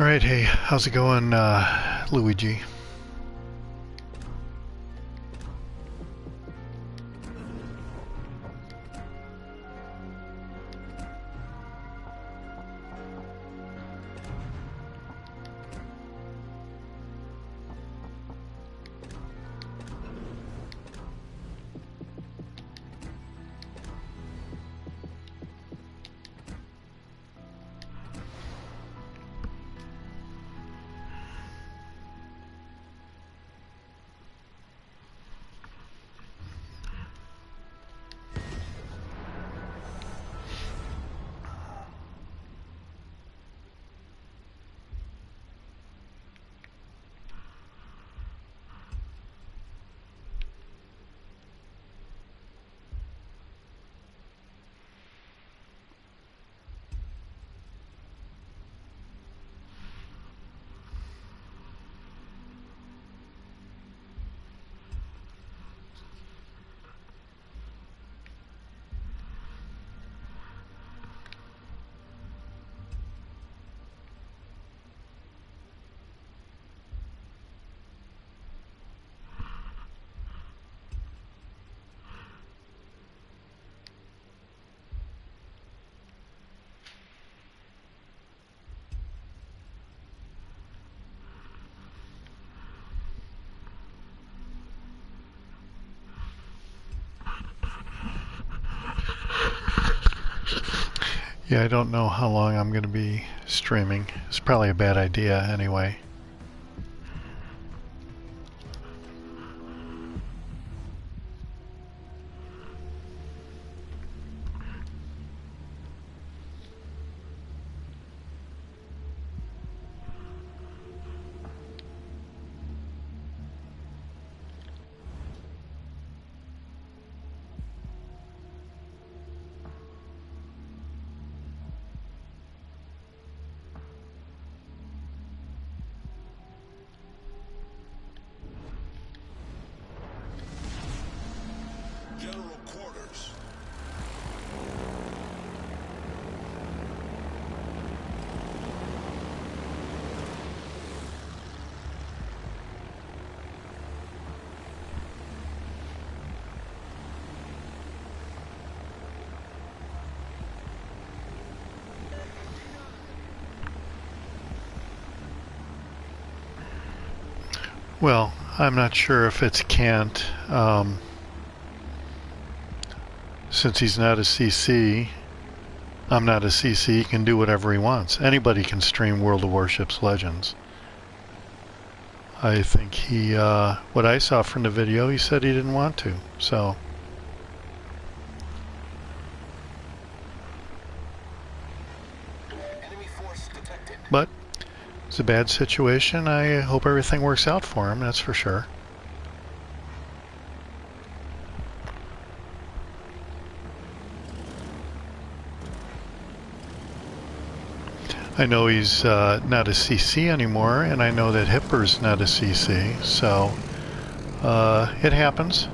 Alright, hey, how's it going, Luigi? Yeah, I don't know how long I'm going to be streaming. It's probably a bad idea anyway. Well, I'm not sure if it's can't. Since he's not a CC, I'm not a CC, he can do whatever he wants. Anybody can stream World of Warships Legends. I think he, what I saw from the video, he said he didn't want to, so. But it's a bad situation. I hope everything works out for him, that's for sure. I know he's not a CC anymore, and I know that Hipper's not a CC, so it happens.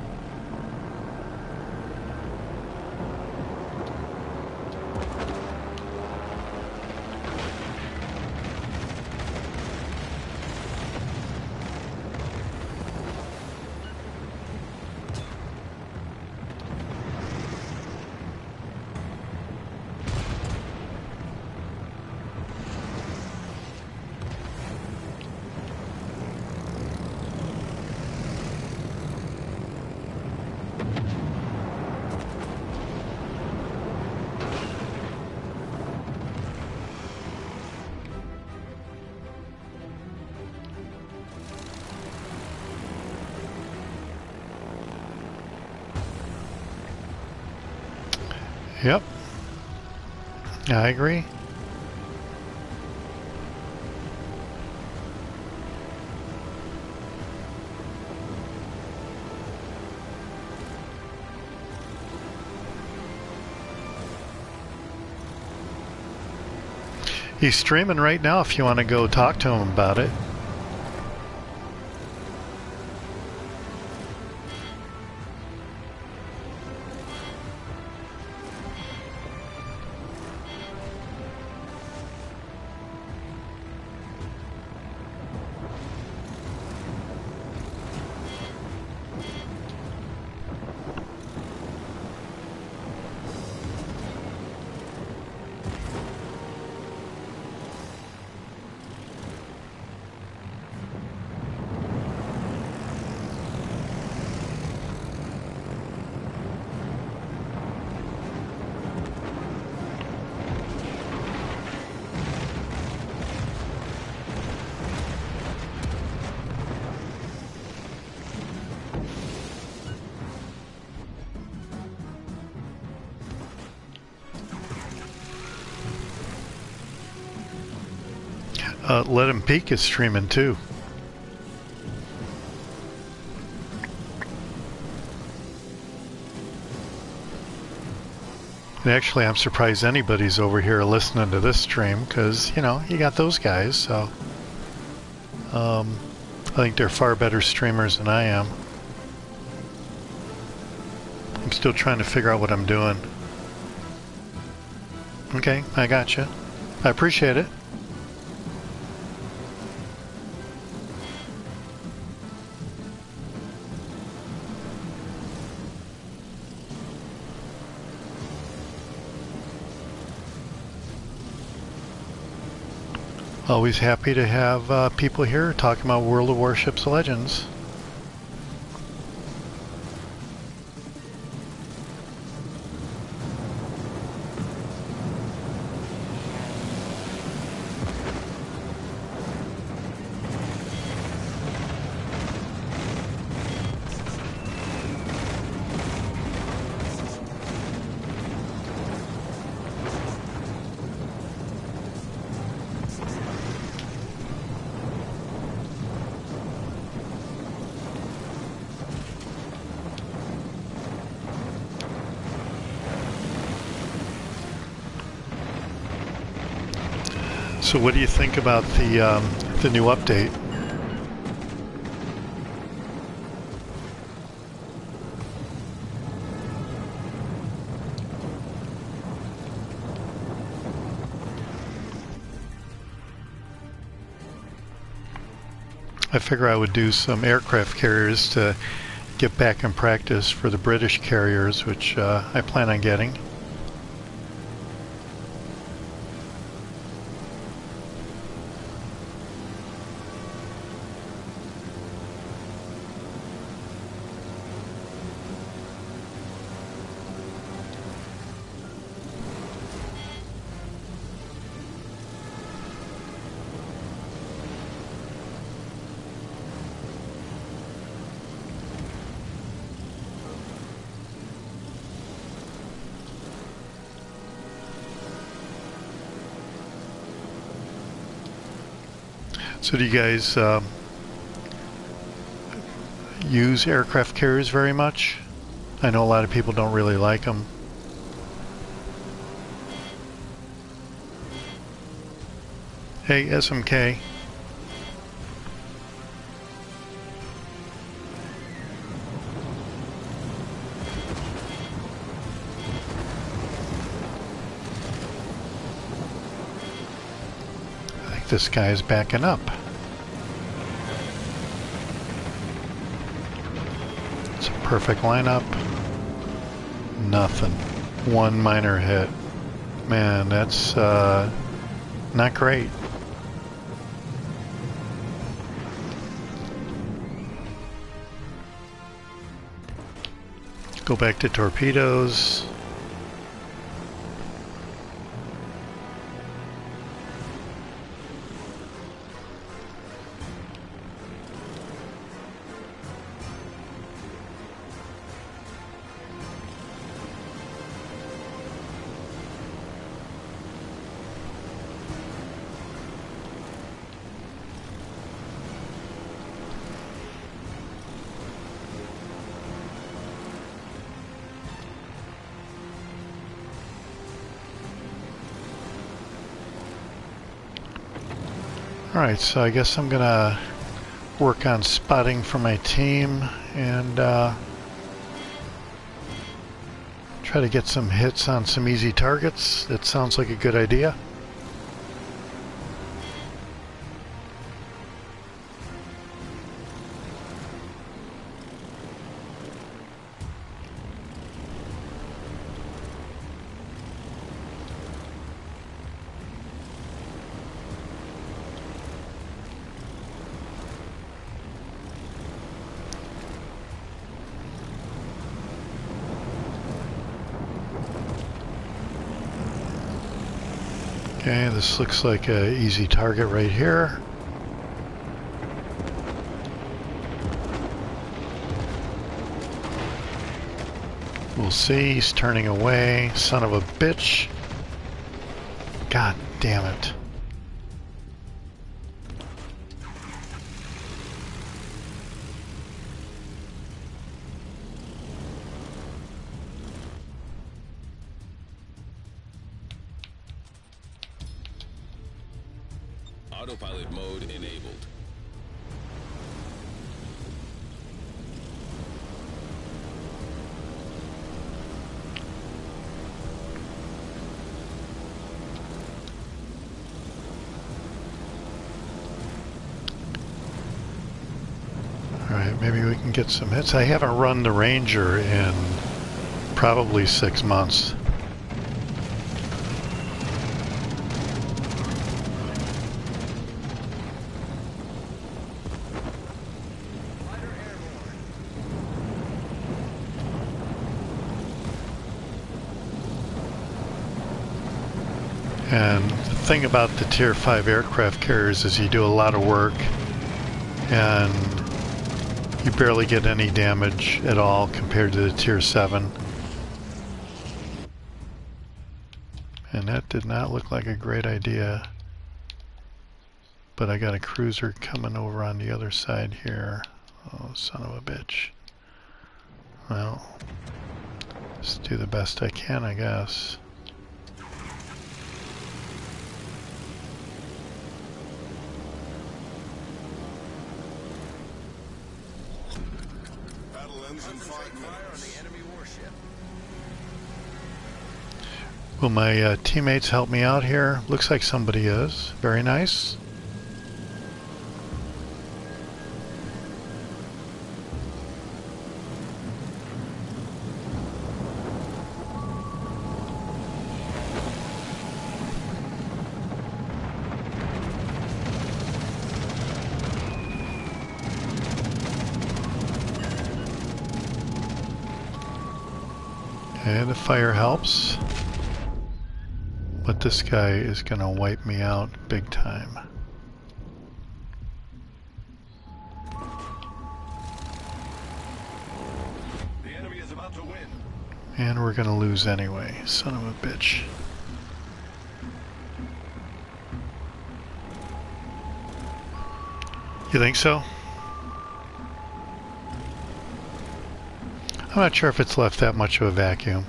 Yep. I agree. He's streaming right now if you want to go talk to him about it. Let Him Peek is streaming too. And actually, I'm surprised anybody's over here listening to this stream, because, you know, you got those guys, so... I think they're far better streamers than I am. I'm still trying to figure out what I'm doing. Okay, I gotcha. I appreciate it. Always happy to have people here talking about World of Warships Legends. So what do you think about the new update? I figure I would do some aircraft carriers to get back in practice for the British carriers, which I plan on getting. So do you guys use aircraft carriers very much? I know a lot of people don't really like them. Hey, SMK. I think this guy is backing up. It's a perfect lineup. Nothing. One minor hit. Man, that's not great. Go back to torpedoes. Alright, so I guess I'm gonna work on spotting for my team and try to get some hits on some easy targets. That sounds like a good idea. Okay, this looks like an easy target right here. We'll see, he's turning away. Son of a bitch. God damn it. Autopilot mode enabled. Alright, maybe we can get some hits. I haven't run the Ranger in probably 6 months. And the thing about the Tier 5 aircraft carriers is you do a lot of work and you barely get any damage at all compared to the Tier 7. And that did not look like a great idea. But I got a cruiser coming over on the other side here. Oh, son of a bitch. Well, let's do the best I can, I guess. On the enemy warship. Will my teammates help me out here? Looks like somebody is. Very nice. Okay, the fire helps. But this guy is going to wipe me out big time. The enemy is about to win. And we're going to lose anyway. Son of a bitch. You think so? I'm not sure if it's left that much of a vacuum.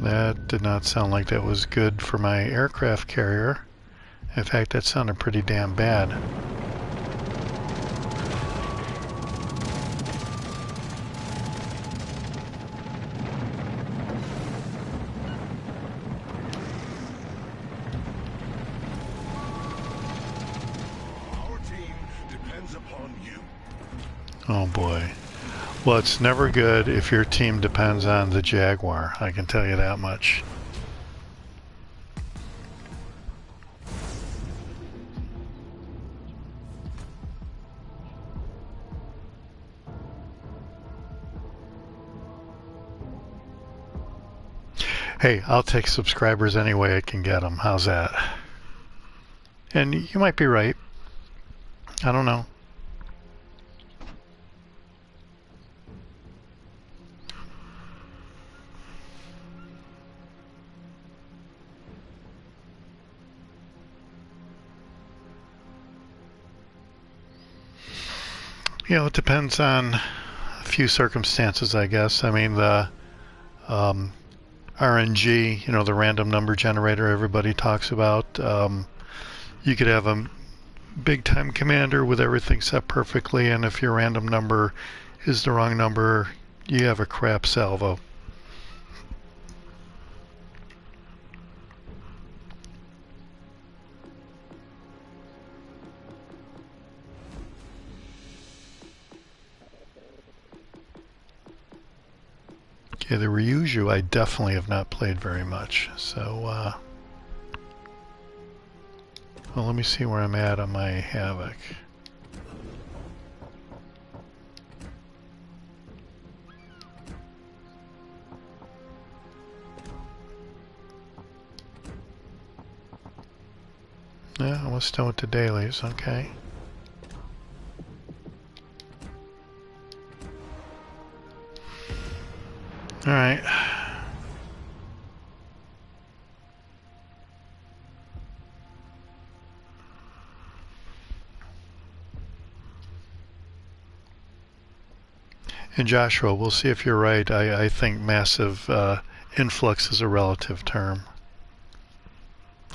That did not sound like that was good for my aircraft carrier. In fact, that sounded pretty damn bad. Our team depends upon you. Oh boy. Well, it's never good if your team depends on the Jaguar. I can tell you that much. Hey, I'll take subscribers any way I can get them. How's that? And you might be right. I don't know. You know, it depends on a few circumstances, I guess. I mean, the RNG, you know, the random number generator everybody talks about. You could have a big time commander with everything set perfectly, and if your random number is the wrong number, you have a crap salvo. Okay, the Ryuju I definitely have not played very much, so well, let me see where I'm at on my Havoc. Yeah, almost done with the dailies, okay. Alright. And Joshua, we'll see if you're right. I think massive influx is a relative term.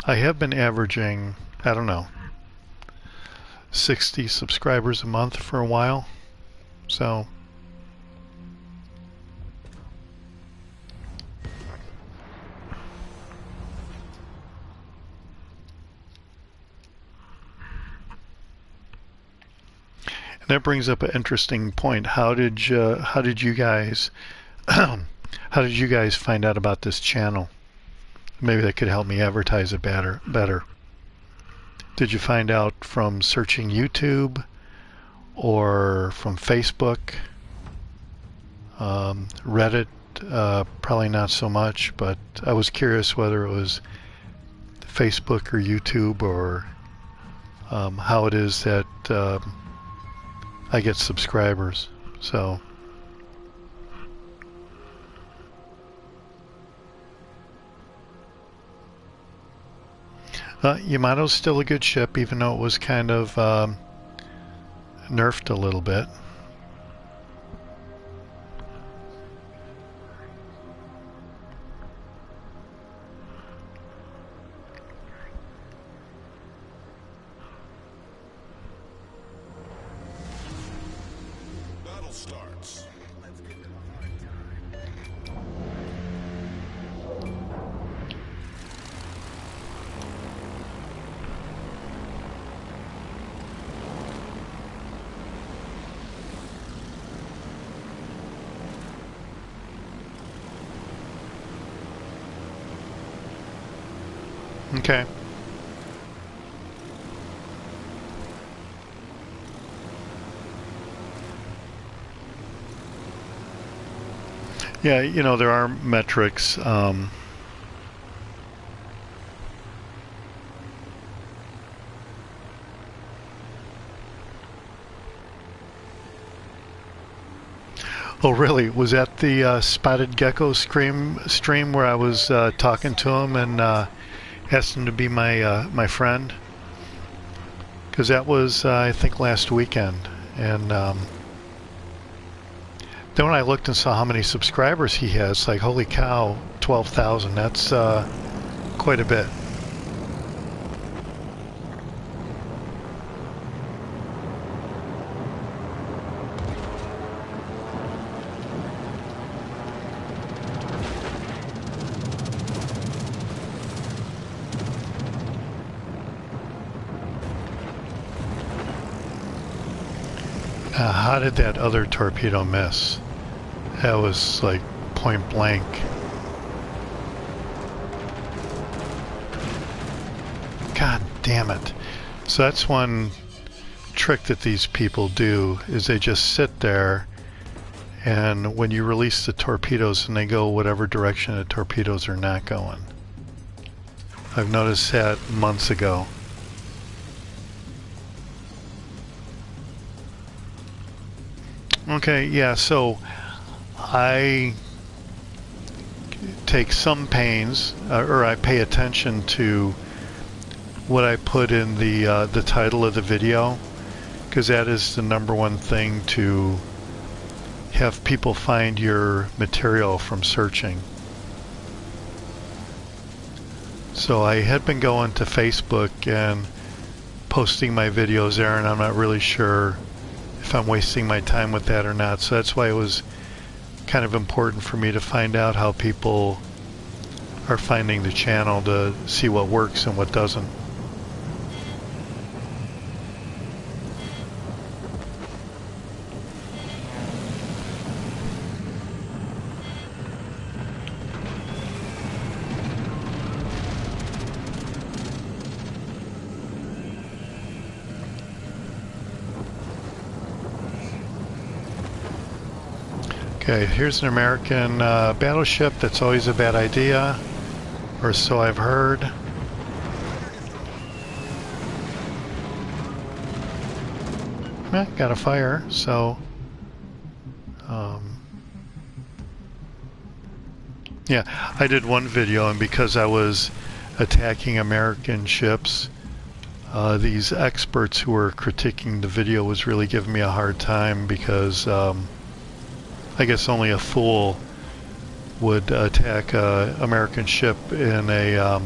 I have been averaging, I don't know, 60 subscribers a month for a while. So and that brings up an interesting point. How did you guys how did you guys find out about this channel? Maybe that could help me advertise it better. Did you find out from searching YouTube or from Facebook? Reddit, probably not so much, but I was curious whether it was Facebook or YouTube, or how it is that I get subscribers. So Yamato's still a good ship, even though it was kind of nerfed a little bit. Battle starts. Okay. Yeah, you know, there are metrics. Oh, really? Was that the Spotted Gecko stream where I was talking to him and asked him to be my friend? Because that was, I think, last weekend. And then when I looked and saw how many subscribers he has, like, holy cow, 12,000. That's quite a bit. How did that other torpedo miss? That was like point blank. God damn it. So that's one trick that these people do, is they just sit there, and when you release the torpedoes, and they go whatever direction the torpedoes are not going. I've noticed that months ago. Okay, yeah, so I take some pains, or I pay attention to what I put in the title of the video, because that is the #1 thing to have people find your material from searching. So I had been going to Facebook and posting my videos there, and I'm not really sure if I'm wasting my time with that or not. So that's why it was kind of important for me to find out how people are finding the channel, to see what works and what doesn't. Okay, here's an American battleship. That's always a bad idea, or so I've heard. Got a fire, so yeah, I did one video, and because I was attacking American ships, these experts who were critiquing the video was really giving me a hard time, because I guess only a fool would attack an American ship in a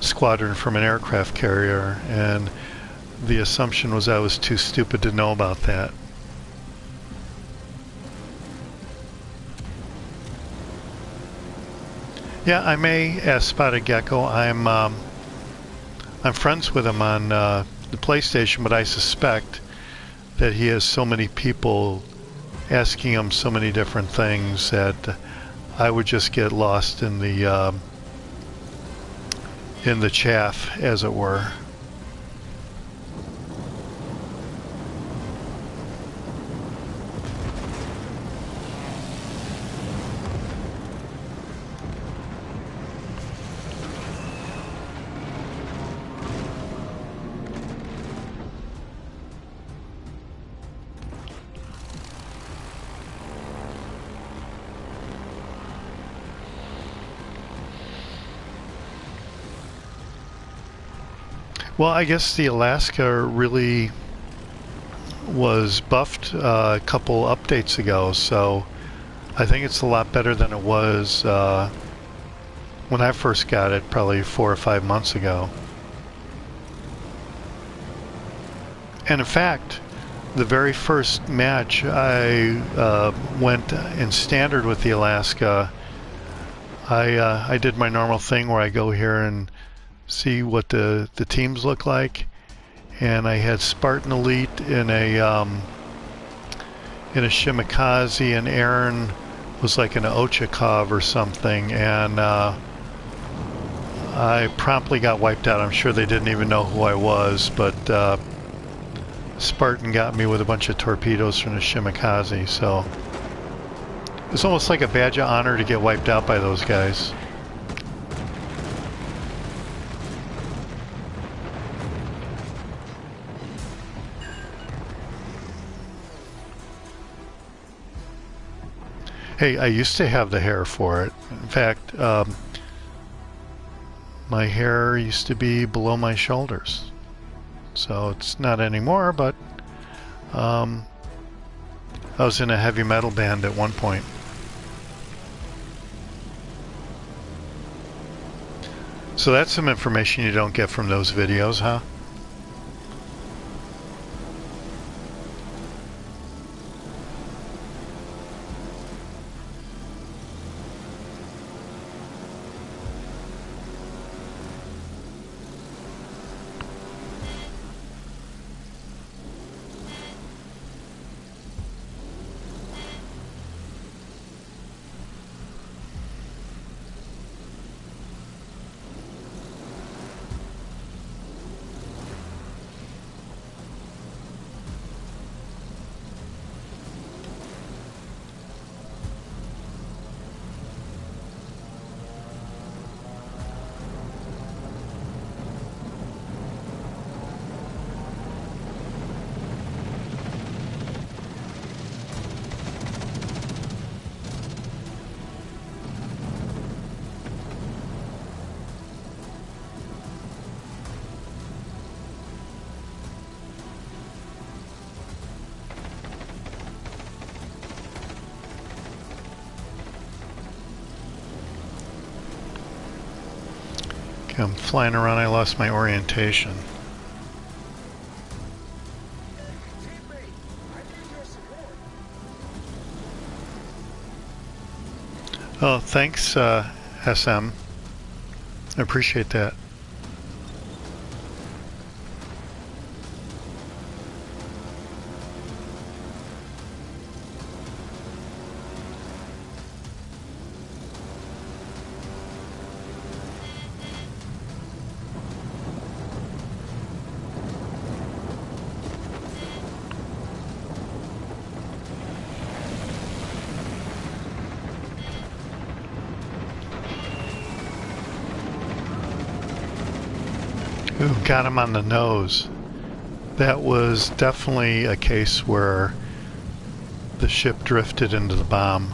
squadron from an aircraft carrier, and the assumption was I was too stupid to know about that. Yeah, I may ask Spotted Gecko. I'm friends with him on the PlayStation, but I suspect that he has so many people asking him so many different things that I would just get lost in the chaff, as it were. Well, I guess the Alaska really was buffed a couple updates ago, so I think it's a lot better than it was when I first got it, probably 4 or 5 months ago. And in fact, the very first match I went in standard with the Alaska, I did my normal thing where I go here and see what the teams look like, and I had Spartan Elite in a Shimakaze, and Aaron was like an Ochakov or something, and I promptly got wiped out. I'm sure they didn't even know who I was, but Spartan got me with a bunch of torpedoes from the Shimakaze, so it's almost like a badge of honor to get wiped out by those guys. Hey, I used to have the hair for it. In fact, my hair used to be below my shoulders. So it's not anymore, but I was in a heavy metal band at one point. So that's some information you don't get from those videos, huh? I'm flying around, I lost my orientation. Oh, thanks, SM. I appreciate that. Ooh, got him on the nose. That was definitely a case where the ship drifted into the bomb.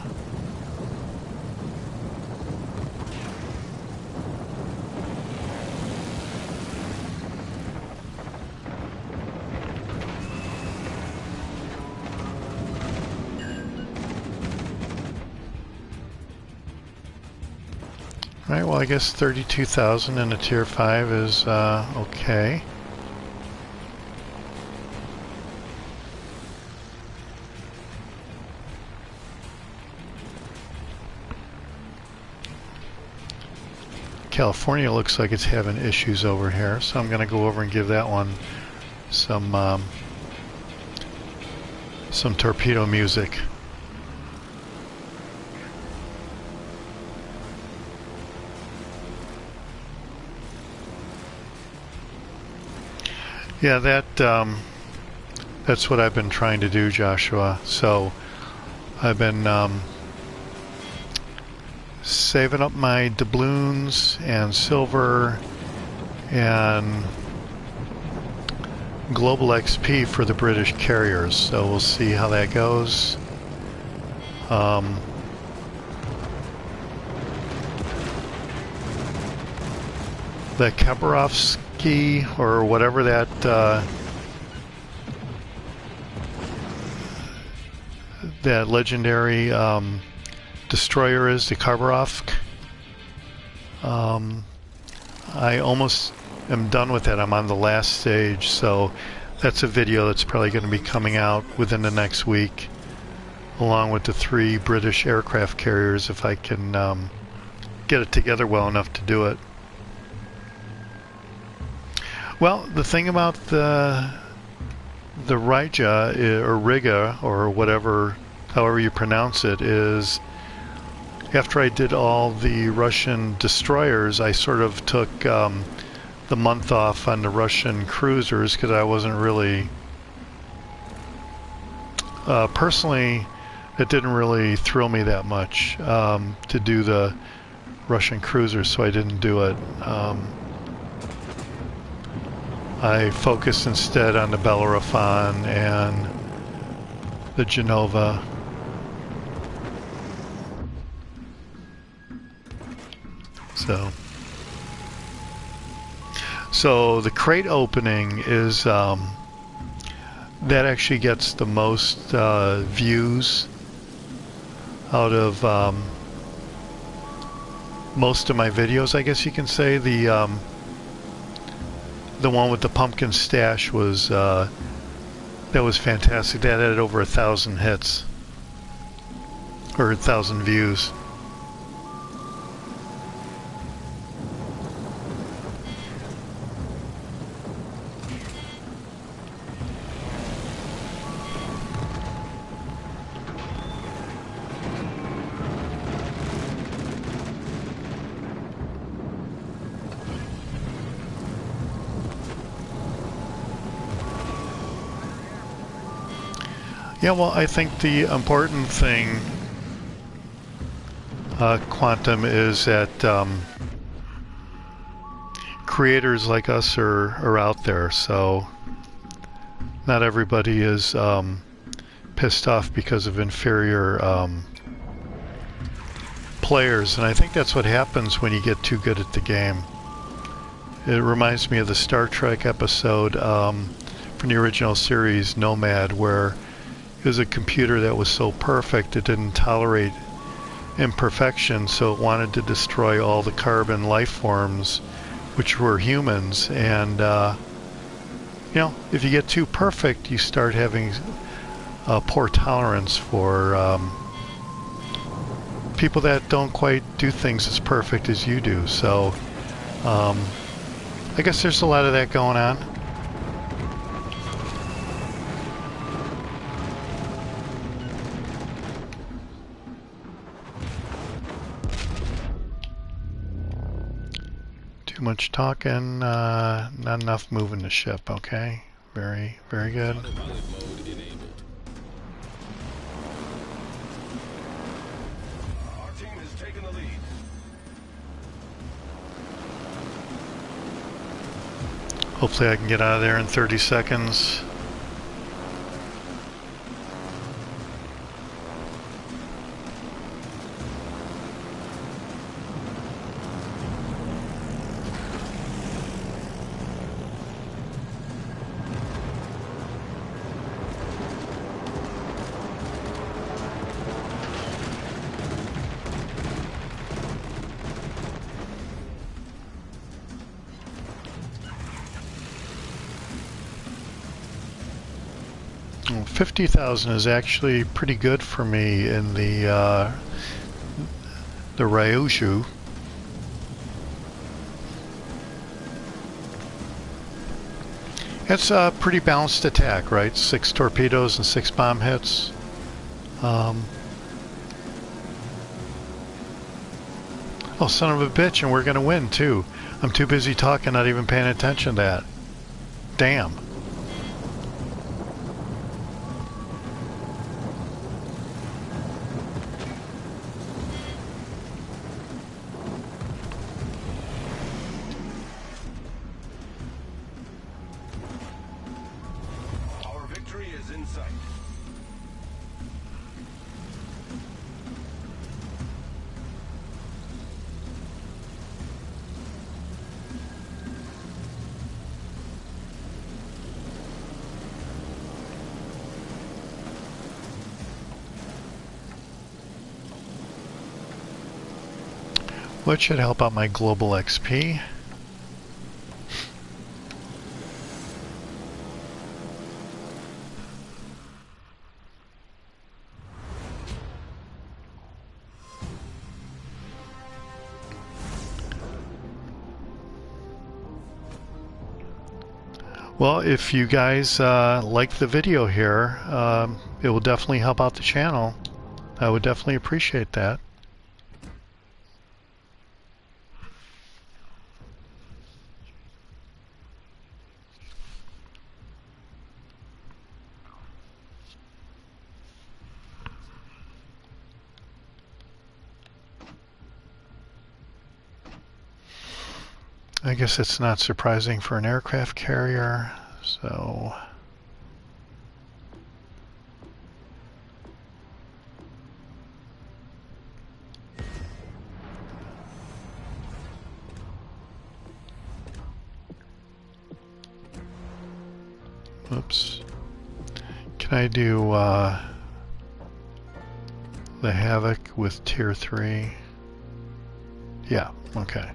Alright, well I guess 32,000 in a tier 5 is okay. California looks like it's having issues over here, so I'm going to go over and give that one some torpedo music. Yeah, that's what I've been trying to do, Joshua. So I've been saving up my doubloons and silver and global XP for the British carriers. So we'll see how that goes. The Khabarovsky, or whatever that that legendary destroyer is, the Khabarovsk. I almost am done with that. I'm on the last stage, so that's a video that's probably going to be coming out within the next week, along with the 3 British aircraft carriers, if I can get it together well enough to do it. Well, the thing about the Riga, or Riga, or whatever, however you pronounce it, is after I did all the Russian destroyers, I sort of took the month off on the Russian cruisers because I wasn't really... personally, it didn't really thrill me that much to do the Russian cruisers, so I didn't do it. I focused instead on the Bellerophon and the Genova. So the crate opening is that actually gets the most views out of most of my videos, I guess you can say. The one with the pumpkin stash was that was fantastic. That had over 1,000 hits, or 1,000 views. Yeah, well, I think the important thing, Quantum, is that creators like us are out there, so not everybody is pissed off because of inferior players, and I think that's what happens when you get too good at the game. It reminds me of the Star Trek episode from the original series, Nomad, where it was a computer that was so perfect it didn't tolerate imperfection, so it wanted to destroy all the carbon life forms, which were humans. And you know, if you get too perfect, you start having poor tolerance for people that don't quite do things as perfect as you do. So I guess there's a lot of that going on. Too much talking, not enough moving the ship. Okay, very, very good. Our team has taken the lead. Hopefully I can get out of there in 30 seconds. Well, 50,000 is actually pretty good for me in the Ryushu. It's a pretty balanced attack, right? 6 torpedoes and 6 bomb hits. Oh, son of a bitch, and we're gonna win too. I'm too busy talking, not even paying attention to that. Damn. Our victory is in sight. Which should help out my global XP. Well, if you guys like the video here, it will definitely help out the channel. I would definitely appreciate that. I guess it's not surprising for an aircraft carrier, so... Oops. Can I do the Havoc with Tier 3? Yeah, okay.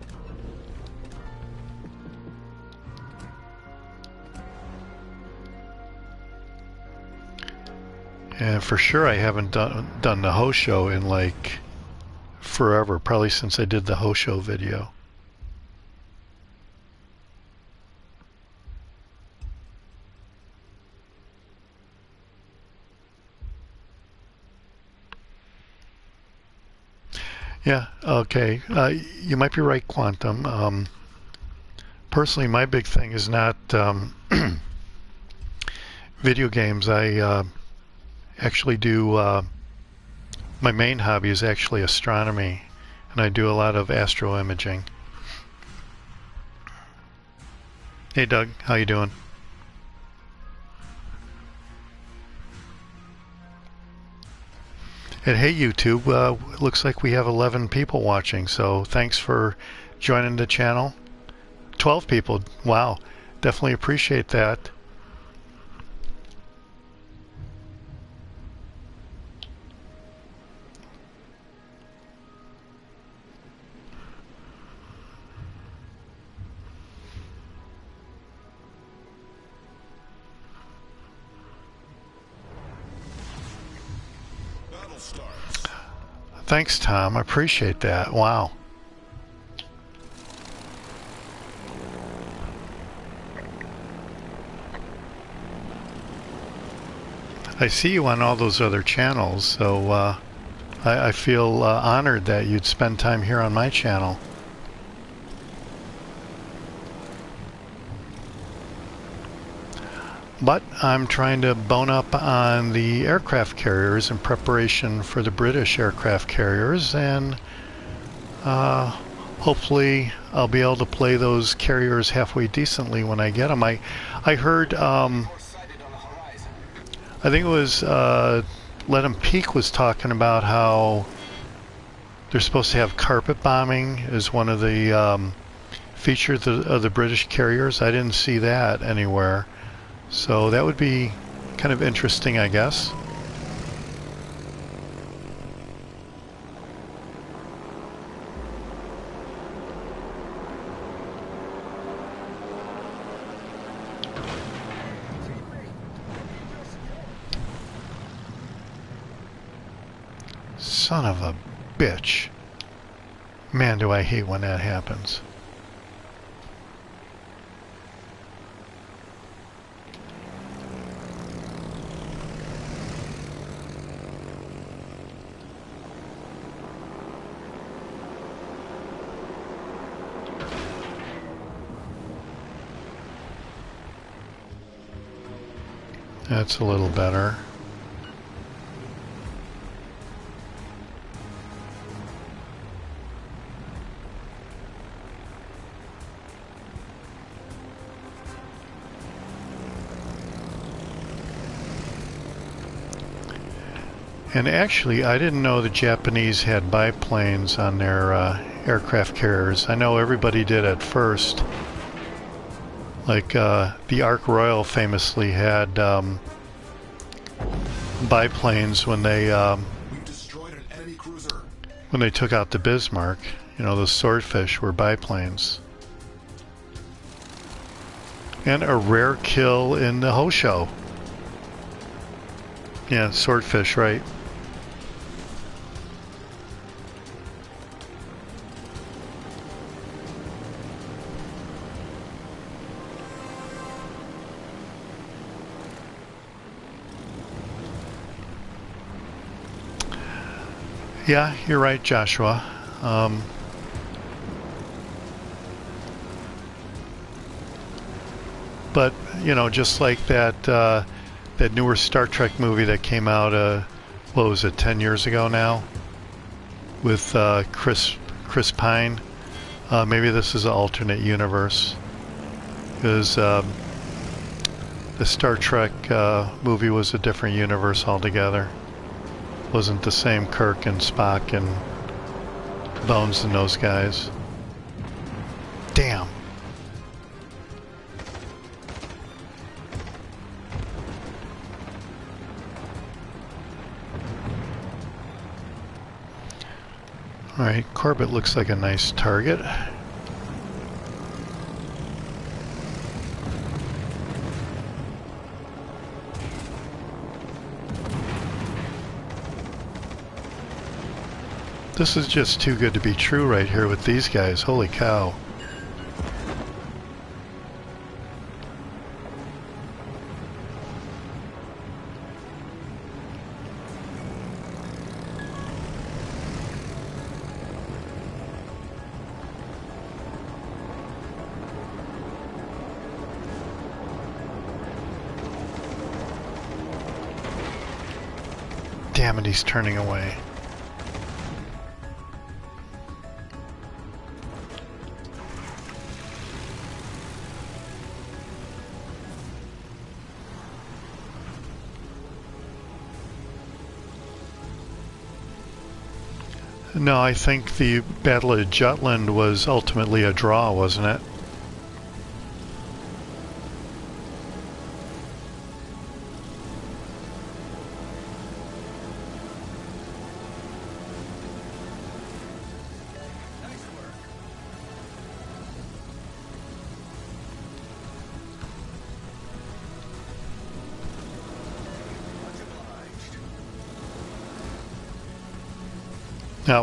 And for sure I haven't done the Hosho in like forever, probably since I did the Hosho video. Yeah, okay. You might be right, Quantum. Personally, my big thing is not video games. I actually do, my main hobby is actually astronomy, and I do a lot of astro imaging. Hey Doug, how you doing? And hey YouTube, looks like we have 11 people watching, so thanks for joining the channel. 12 people, wow, definitely appreciate that. Battle starts. Thanks, Tom. I appreciate that. Wow. I see you on all those other channels, so I feel honored that you'd spend time here on my channel. But I'm trying to bone up on the aircraft carriers in preparation for the British aircraft carriers, and hopefully I'll be able to play those carriers halfway decently when I get them. I heard, I think it was Let 'em Peek was talking about how they're supposed to have carpet bombing as one of the features of the British carriers. I didn't see that anywhere. So that would be kind of interesting, I guess. Son of a bitch. Man, do I hate when that happens. That's a little better. And actually, I didn't know the Japanese had biplanes on their aircraft carriers. I know everybody did at first. Like the Ark Royal famously had biplanes when they destroyed an enemy cruiser. when they took out the Bismarck. You know, those swordfish were biplanes. And a rare kill in the Hosho. Yeah, swordfish, right? Yeah, you're right, Joshua. But you know, just like that that newer Star Trek movie that came out, what was it, 10 years ago now, with Chris Pine. Maybe this is an alternate universe, because the Star Trek movie was a different universe altogether. Wasn't the same Kirk and Spock and Bones and those guys. Damn. Alright, Corbett looks like a nice target. This is just too good to be true right here with these guys. Holy cow. Damn it, he's turning away. No, I think the Battle of Jutland was ultimately a draw, wasn't it?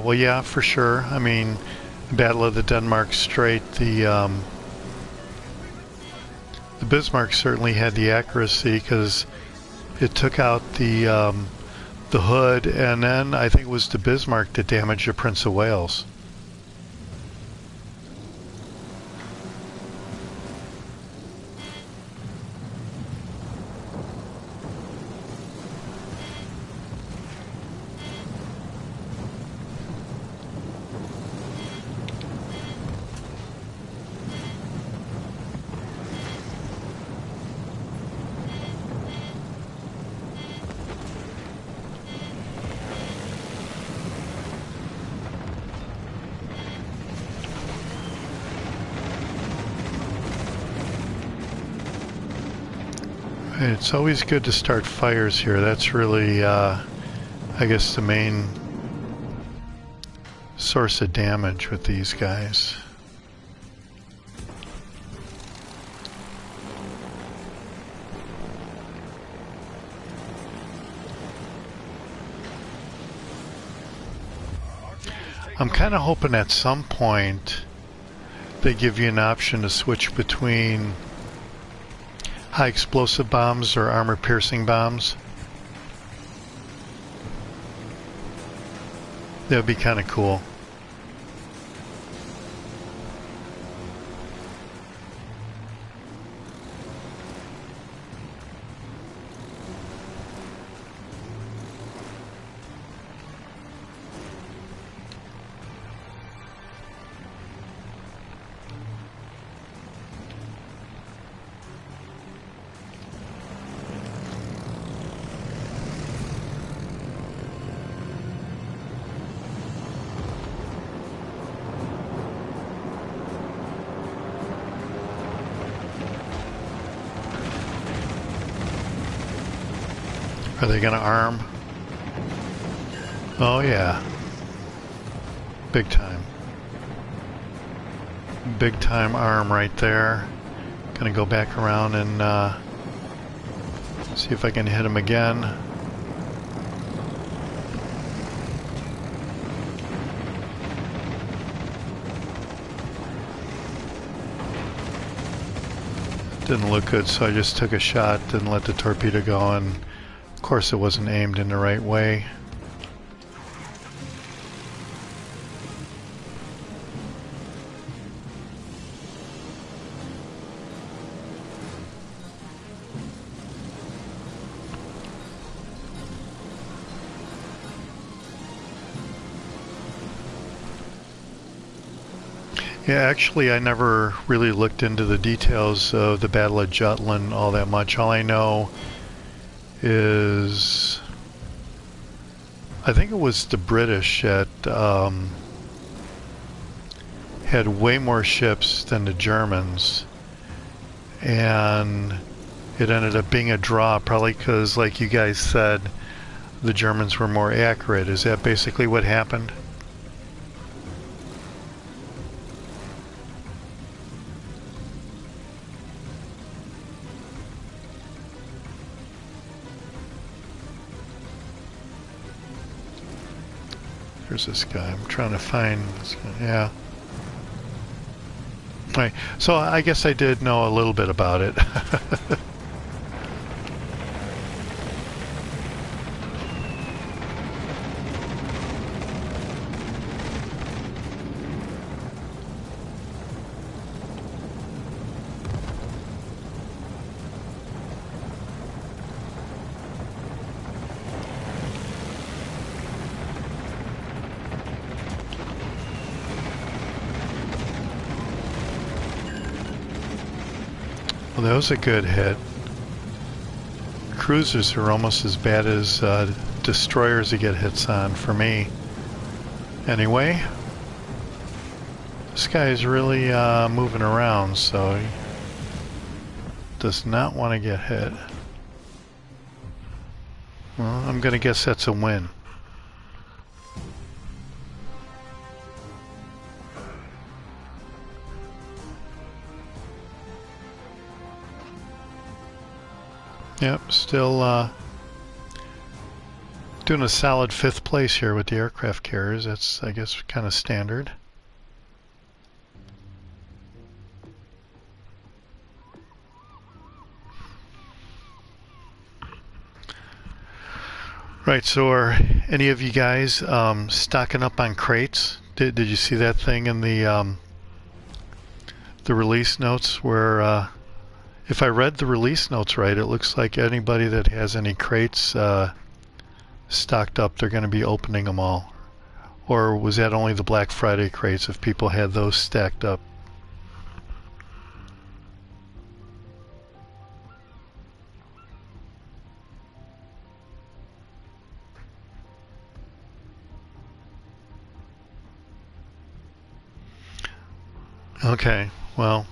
Well, yeah, for sure. I mean, Battle of the Denmark Strait, the Bismarck certainly had the accuracy because it took out the hood, and then I think it was the Bismarck that damaged the Prince of Wales. It's always good to start fires here. That's really, I guess, the main source of damage with these guys. I'm kind of hoping at some point they give you an option to switch between high explosive bombs or armor piercing bombs. That would be kind of cool. Are they gonna arm? Oh yeah. Big time. Big time arm right there. Gonna go back around and see if I can hit him again. Didn't look good, so I just took a shot, didn't let the torpedo go, and of course it wasn't aimed in the right way. Yeah, actually I never really looked into the details of the Battle of Jutland all that much. All I know is I think it was the British that had way more ships than the Germans, and it ended up being a draw, probably because, like you guys said, the Germans were more accurate. Is that basically what happened? There's this guy. I'm trying to find this guy. Yeah. Right. So I guess I did know a little bit about it. Well, that was a good hit. Cruisers are almost as bad as destroyers to get hits on for me. Anyway, this guy is really moving around, so he does not want to get hit. Well, I'm going to guess that's a win. Yep, still doing a solid 5th place here with the aircraft carriers. That's, I guess, kind of standard. Right, so are any of you guys stocking up on crates? Did you see that thing in the release notes where if I read the release notes right, it looks like anybody that has any crates stocked up, they're going to be opening them all. Or was that only the Black Friday crates if people had those stacked up? Okay, well,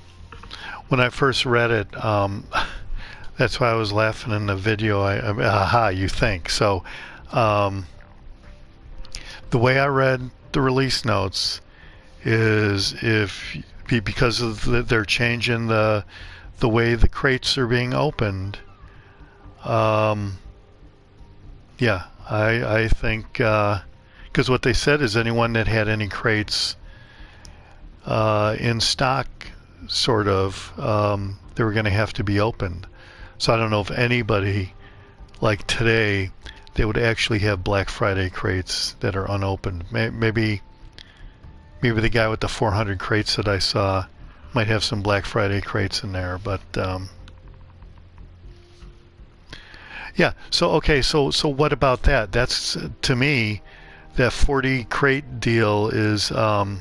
when I first read it, that's why I was laughing in the video. Aha, you think. So, the way I read the release notes is because of they're changing the way the crates are being opened. Yeah, I think Because what they said is anyone that had any crates in stock, sort of, they were going to have to be opened. So I don't know if anybody, like today, they would actually have Black Friday crates that are unopened. Maybe the guy with the 400 crates that I saw might have some Black Friday crates in there, but yeah. So okay, so what about that? That's, to me, that 40 crate deal is kind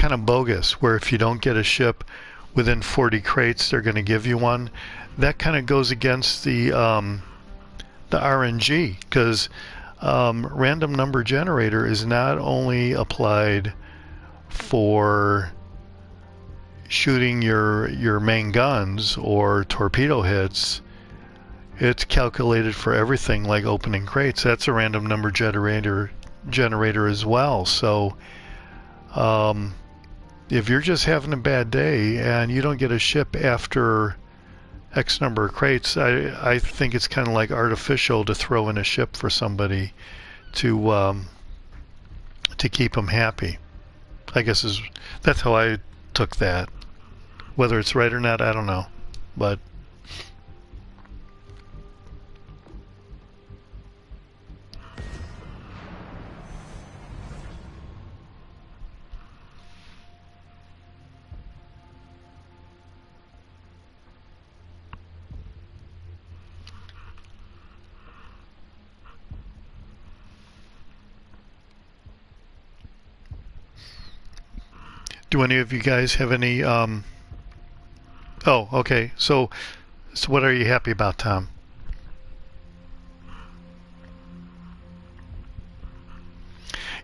of bogus, where if you don't get a ship within 40 crates, they're going to give you one. That kind of goes against the RNG, because random number generator is not only applied for shooting your main guns or torpedo hits. It's calculated for everything, like opening crates. That's a random number generator as well. So if you're just having a bad day and you don't get a ship after X number of crates, I think it's kind of like artificial to throw in a ship for somebody to keep them happy. I guess that's how I took that. Whether it's right or not, I don't know. But do any of you guys have any oh, okay. So what are you happy about, Tom?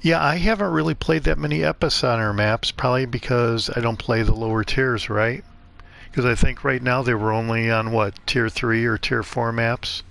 Yeah, I haven't really played that many Epicenter maps, probably because I don't play the lower tiers, right? Because I think right now they were only on, what, tier 3 or tier 4 maps?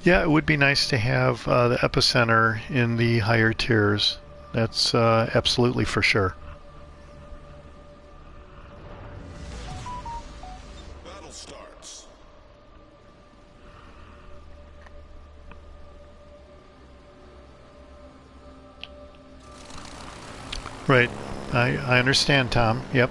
Yeah, it would be nice to have the Epicenter in the higher tiers. That's absolutely for sure. Battle starts. Right. I understand, Tom. Yep.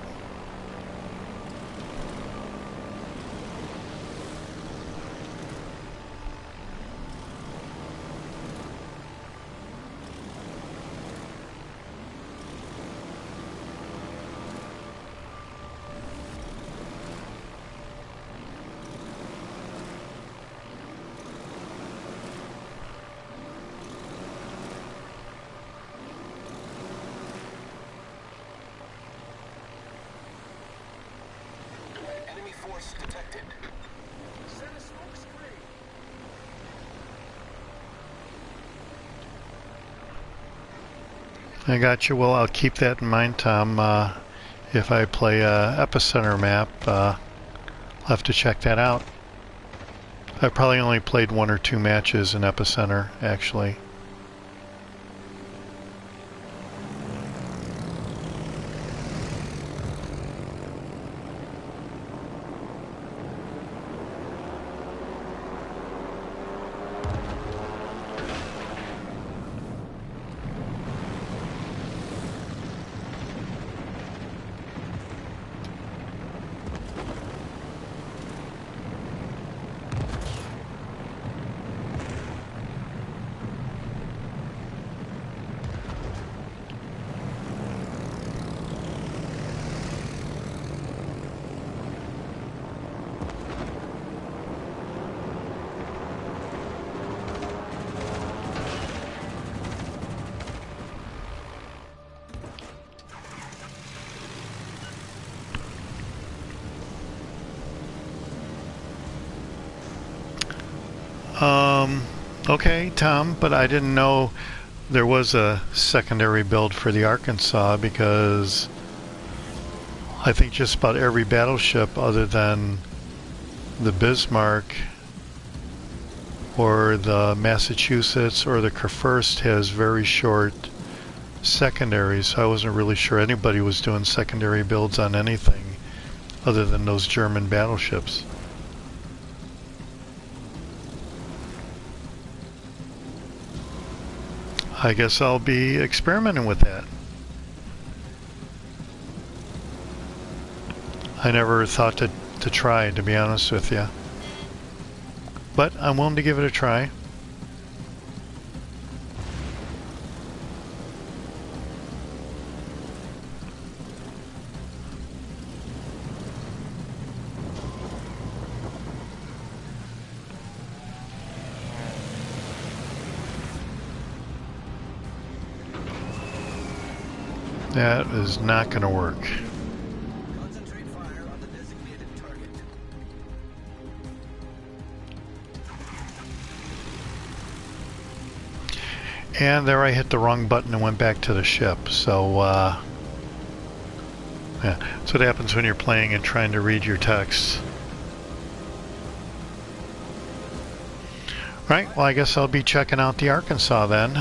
Enemy force detected. Set a smoke screen. I got you. Well, I'll keep that in mind, Tom. If I play a Epicenter map, I'll have to check that out. I've probably only played 1 or 2 matches in Epicenter, actually. Okay, Tom, but I didn't know there was a secondary build for the Arkansas because I think just about every battleship other than the Bismarck or the Massachusetts or the Kurfürst has very short secondaries, so I wasn't really sure anybody was doing secondary builds on anything other than those German battleships. I guess I'll be experimenting with that. I never thought to try, to be honest with you. But I'm willing to give it a try. That is not going to work. Concentrate fire on the designated target. And there I hit the wrong button and went back to the ship. So, yeah, that's what happens when you're playing and trying to read your text. Right, well I guess I'll be checking out the Arkansas then.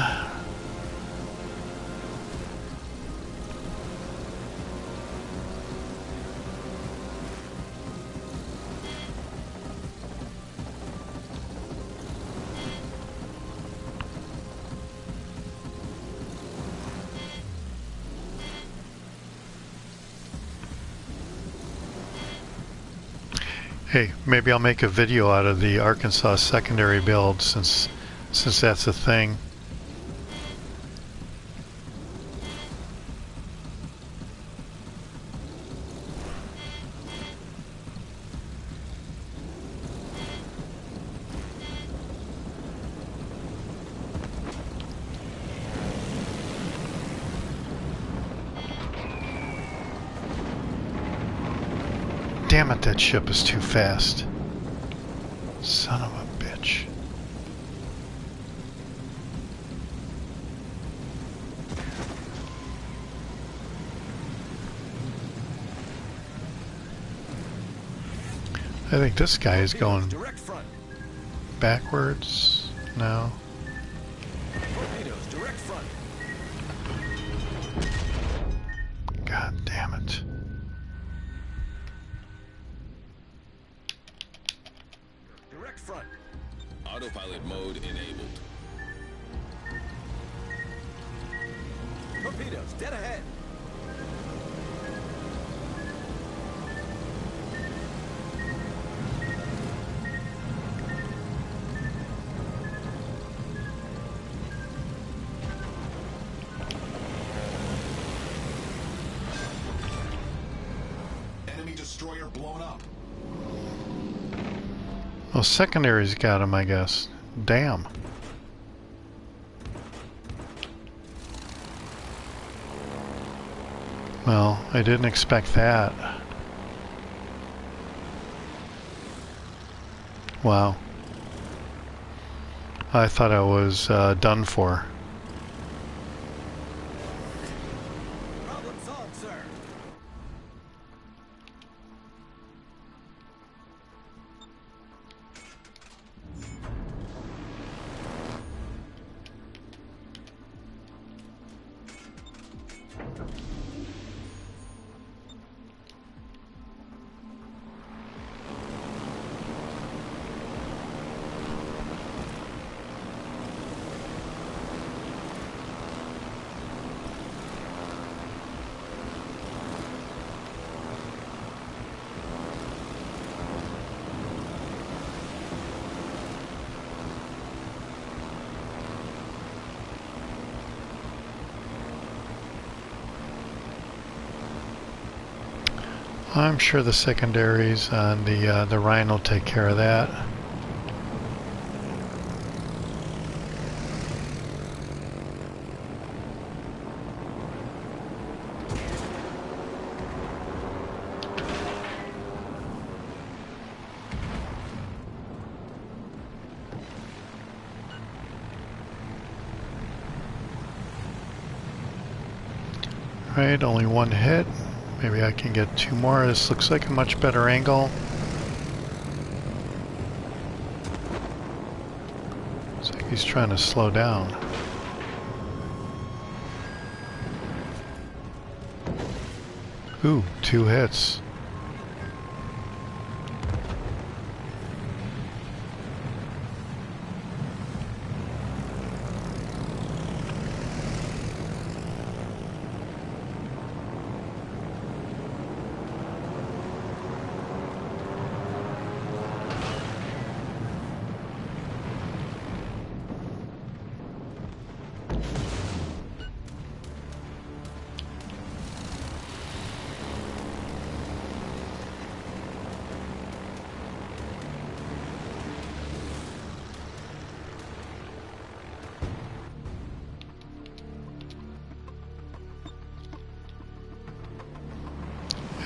Hey, maybe I'll make a video out of the Arkansas secondary build since that's a thing. Damn it, that ship is too fast. Son of a bitch. I think this guy is going Direct front. backwards. No. Torpedoes, direct front. God damn it. Direct front. Autopilot mode enabled. Torpedoes, dead ahead. Enemy destroyer blown up. Well, secondary's got him, I guess. Damn. Well, I didn't expect that. Wow. I thought I was done for. Problem solved, sir. I'm sure the secondaries on the Rhine will take care of that. Right, only one hit. Maybe I can get two more. This looks like a much better angle. Looks like he's trying to slow down. Ooh, two hits.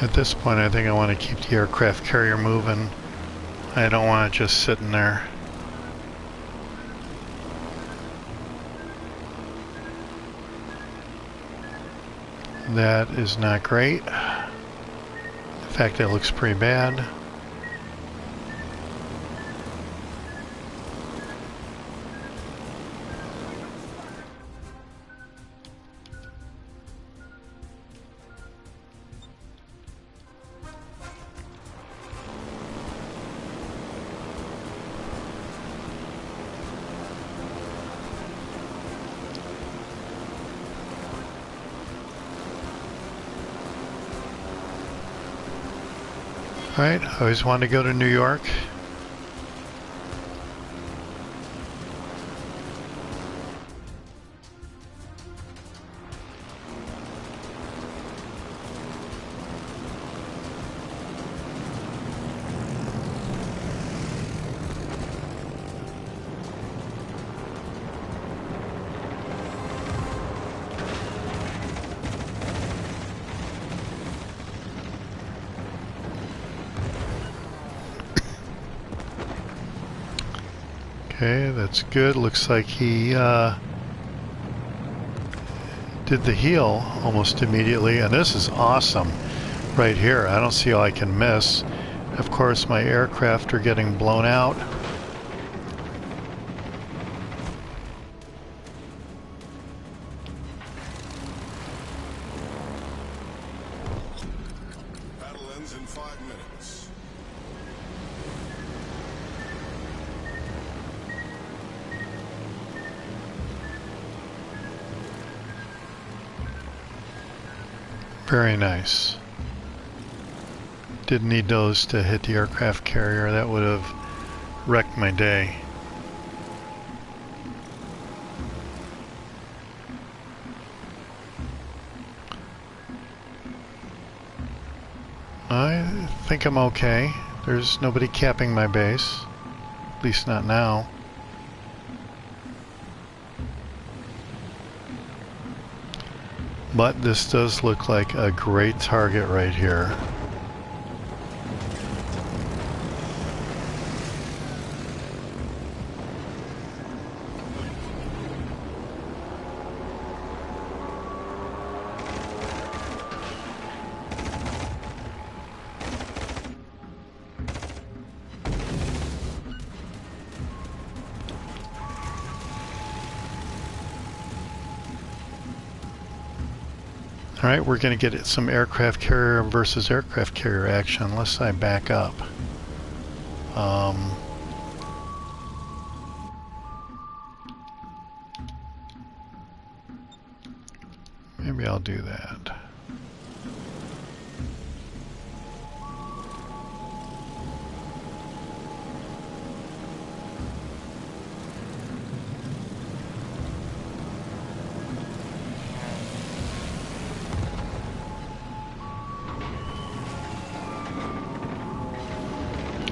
At this point, I think I want to keep the aircraft carrier moving. I don't want it just sitting there. That is not great. In fact, it looks pretty bad. Right, I always wanted to go to New York. Okay, that's good. Looks like he did the heel almost immediately, and this is awesome right here. I don't see how I can miss. Of course, my aircraft are getting blown out. Battle ends in 5 minutes. Very nice. Didn't need those to hit the aircraft carrier. That would have wrecked my day. I think I'm okay. There's nobody capping my base. At least not now. But this does look like a great target right here. Alright, we're going to get some aircraft carrier versus aircraft carrier action unless I back up. Maybe I'll do that.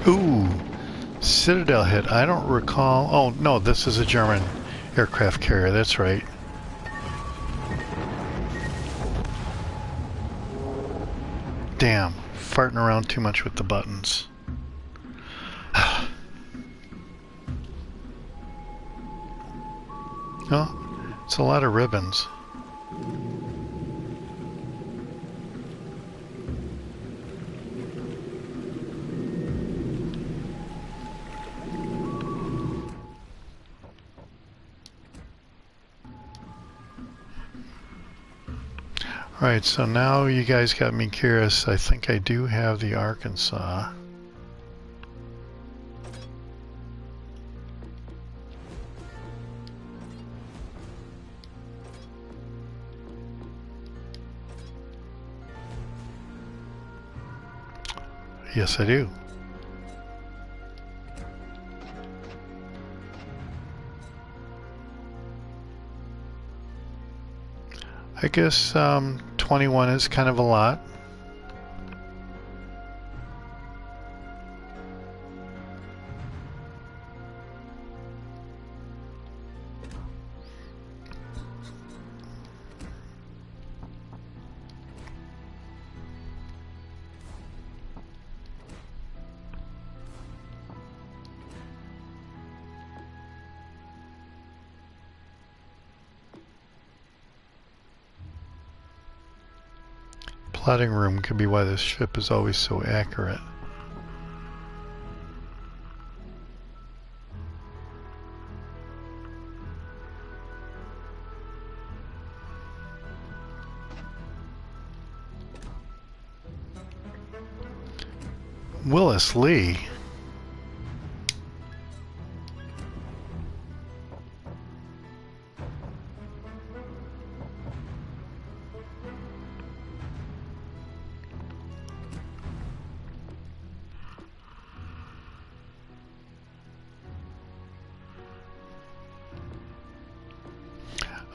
Ooh, Citadel hit. I don't recall. Oh, no, this is a German aircraft carrier. That's right. Damn, farting around too much with the buttons. Oh, it's a lot of ribbons. Alright, so now you guys got me curious. I think I do have the Arkansas. Yes, I do. I guess 21 is kind of a lot. Plotting room could be why this ship is always so accurate. Willis Lee.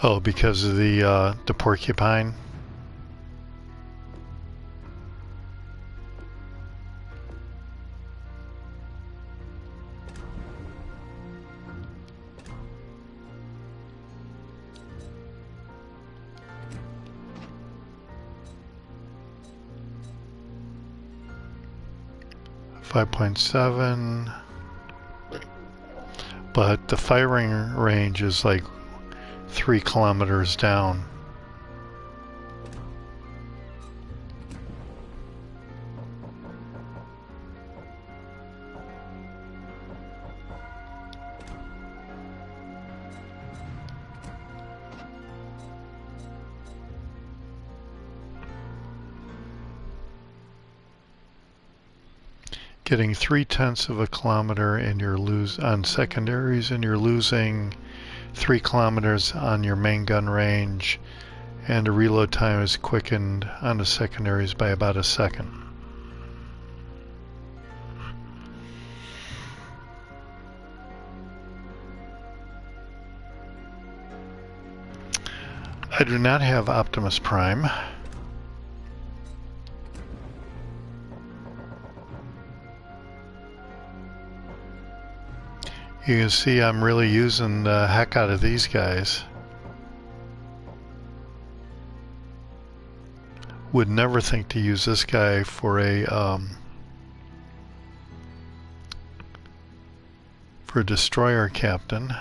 Oh, because of the porcupine. .7, but the firing range is like 3 kilometers down. Getting 3/10 of a kilometer and you're on secondaries, and you're losing 3 kilometers on your main gun range, and the reload time is quickened on the secondaries by about a second. I do not have Optimus Prime. You can see I'm really using the heck out of these guys. Would never think to use this guy for a destroyer captain.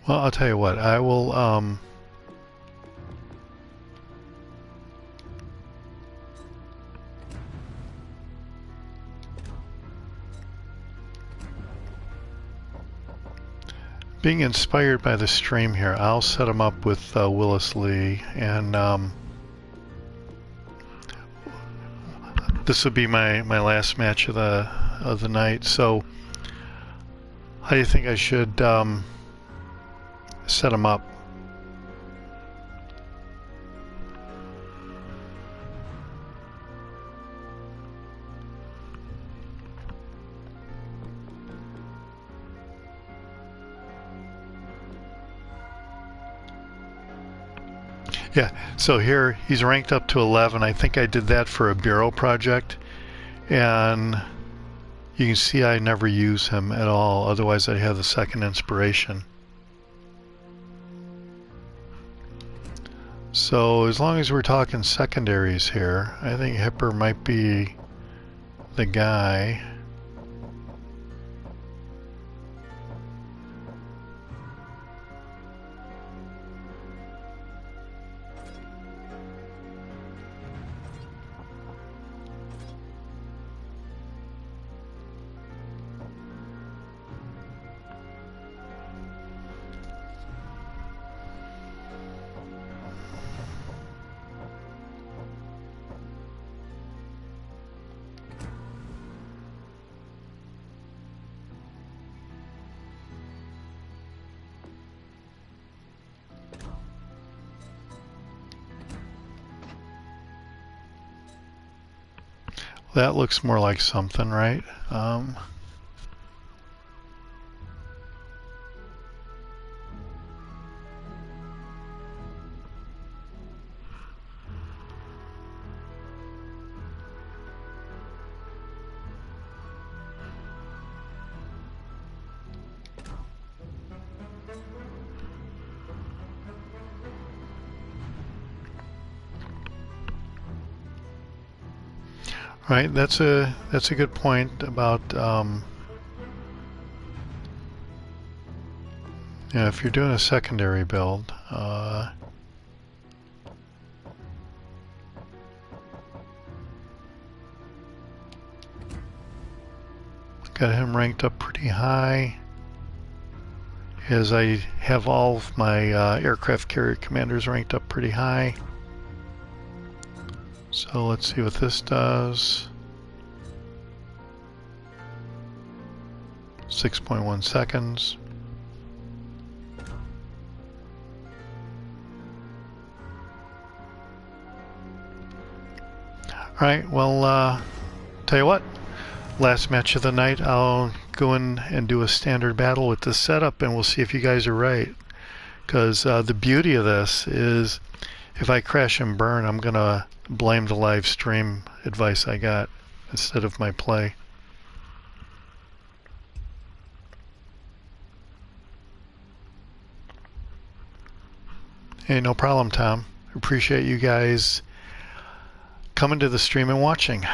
Well, I'll tell you what, I will, being inspired by the stream here, I'll set him up with Willis Lee, and this will be my last match of the night. So, how do you think I should set him up? Yeah, so here he's ranked up to 11. I think I did that for a bureau project, and you can see I never use him at all, otherwise I'd have the second inspiration. So as long as we're talking secondaries here, I think Hipper might be the guy. That looks more like something, right? Right, that's a good point about you know, if you're doing a secondary build, got him ranked up pretty high, as I have all of my aircraft carrier commanders ranked up pretty high. So let's see what this does. 6.1 seconds. Alright, well, tell you what, last match of the night, I'll go in and do a standard battle with this setup, and we'll see if you guys are right. Because the beauty of this is, if I crash and burn, I'm going to blame the live stream advice I got instead of my play. Hey, no problem, Tom. Appreciate you guys coming to the stream and watching.